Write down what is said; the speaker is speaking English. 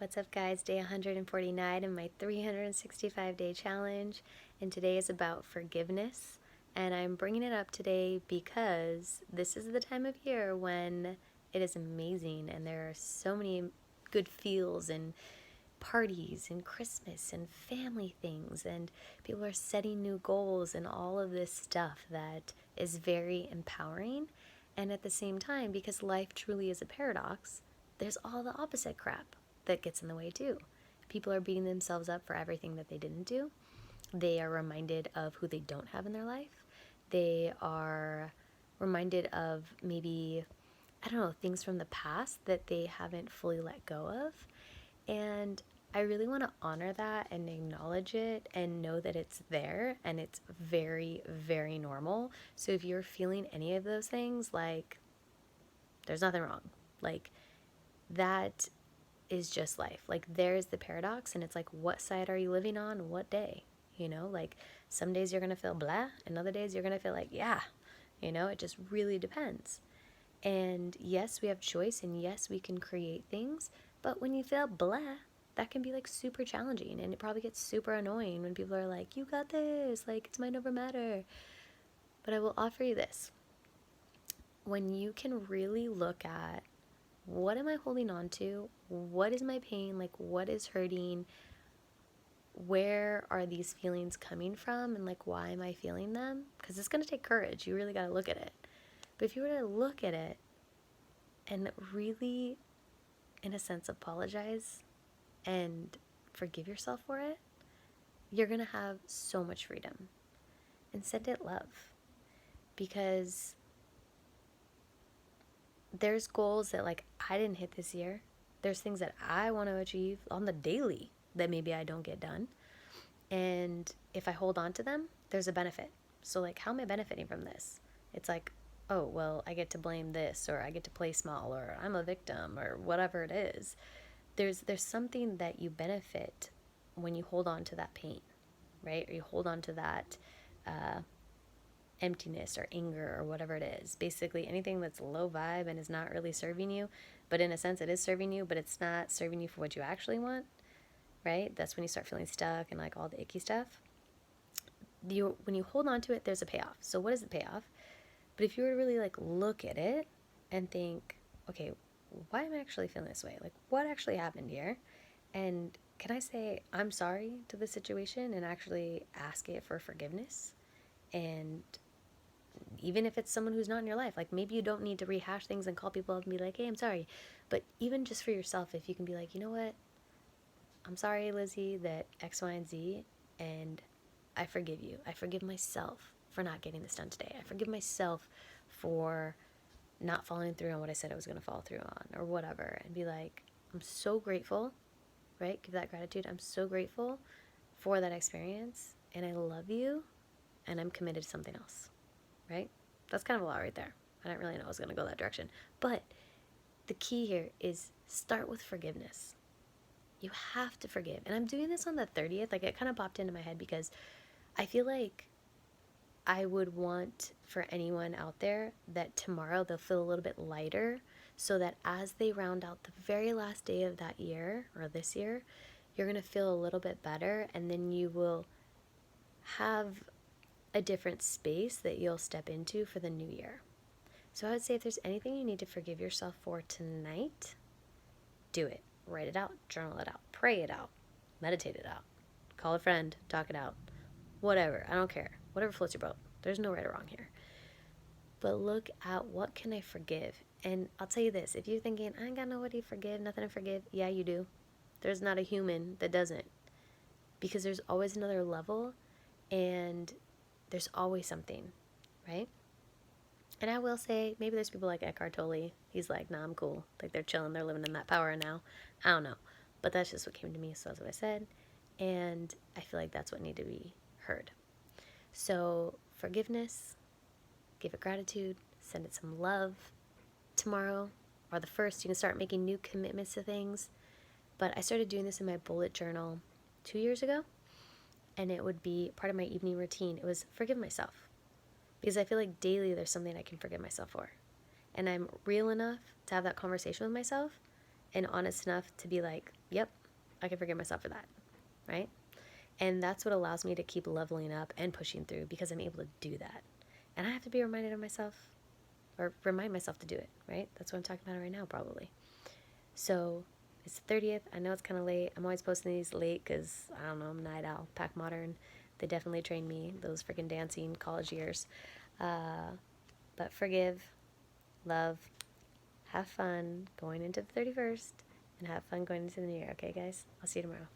What's up, guys? Day 149 of my 365-day challenge, and today is about forgiveness. And I'm bringing it up today because this is the time of year when it is amazing, and there are so many good feels and parties and Christmas and family things, and people are setting new goals and all of this stuff that is very empowering. And at the same time, because life truly is a paradox, there's all the opposite crap that gets in the way too. People are beating themselves up for everything that they didn't do. They are reminded of who they don't have in their life. They are reminded of maybe, I don't know, things from the past that they haven't fully let go of. And I really want to honor that and acknowledge it and know that it's there and it's very, very normal. So if you're feeling any of those things, like, there's nothing wrong. Like, that is just life. Like, there's the paradox, and it's like, what side are you living on? What day? Like, some days you're going to feel blah, and other days you're going to feel like, yeah. It just really depends. And yes, we have choice, and yes, we can create things, but when you feel blah, that can be like super challenging, and it probably gets super annoying when people are like, you got this, like, it's mind over matter. But I will offer you this. When you can really look at, what am I holding on to? What is my pain? Like, what is hurting? Where are these feelings coming from? And like, why am I feeling them? Because it's going to take courage. You really got to look at it. But if you were to look at it and really, in a sense, apologize and forgive yourself for it, you're going to have so much freedom. And send it love. Because there's goals that, like, I didn't hit this year. There's things that I want to achieve on the daily that maybe I don't get done. And if I hold on to them, there's a benefit. So, like, how am I benefiting from this? It's like, oh, well, I get to blame this, or I get to play small, or I'm a victim, or whatever it is. There's something that you benefit when you hold on to that pain, right? Or you hold on to that emptiness or anger or whatever it is. Basically, anything that's low vibe and is not really serving you, but in a sense it is serving you, but it's not serving you for what you actually want, right? That's when you start feeling stuck and like all the icky stuff. When you hold on to it, there's a payoff. So what is the payoff? But if you were to really like look at it and think, okay, why am I actually feeling this way? Like, what actually happened here? And can I say I'm sorry to the situation and actually ask it for forgiveness? And even if it's someone who's not in your life, like, maybe you don't need to rehash things and call people up and be like, hey, I'm sorry. But even just for yourself, if you can be like, you know what, I'm sorry, Lizzie, that X, Y, and Z, and I forgive you. I forgive myself for not getting this done today. I forgive myself for not following through on what I said I was going to follow through on, or whatever. And be like, I'm so grateful, right? Give that gratitude. I'm so grateful for that experience, and I love you, and I'm committed to something else, right? That's kind of a lot right there. I didn't really know I was going to go that direction. But the key here is start with forgiveness. You have to forgive. And I'm doing this on the 30th. Like, it kind of popped into my head because I feel like I would want for anyone out there that tomorrow they'll feel a little bit lighter, so that as they round out the very last day of that year or this year, you're going to feel a little bit better, and then you will have a different space that you'll step into for the new year. So I would say, if there's anything you need to forgive yourself for tonight, do it. Write it out, journal it out, pray it out, meditate it out, call a friend, talk it out, whatever. I don't care. Whatever floats your boat. There's no right or wrong here. But look at, what can I forgive? And I'll tell you this, if you're thinking, I ain't got nobody to forgive, nothing to forgive, yeah, you do. There's not a human that doesn't. Because there's always another level, and there's always something, right? And I will say, maybe there's people like Eckhart Tolle. He's like, nah, I'm cool. Like, they're chilling, they're living in that power now. I don't know. But that's just what came to me, so that's what I said. And I feel like that's what needed to be heard. So, forgiveness, give it gratitude, send it some love. Tomorrow, or the first, you can start making new commitments to things. But I started doing this in my bullet journal 2 years ago, and it would be part of my evening routine. It was forgive myself. Because I feel like daily there's something I can forgive myself for. And I'm real enough to have that conversation with myself and honest enough to be like, yep, I can forgive myself for that, right? And that's what allows me to keep leveling up and pushing through, because I'm able to do that. And I have to be reminded of myself, or remind myself to do it, right? That's what I'm talking about right now, probably. So it's the 30th. I know it's kind of late. I'm always posting these late because, I don't know, I'm a night owl. Pack Modern, they definitely trained me, those freaking dancing college years. But forgive, love, have fun going into the 31st, and have fun going into the new year, okay, guys? I'll see you tomorrow.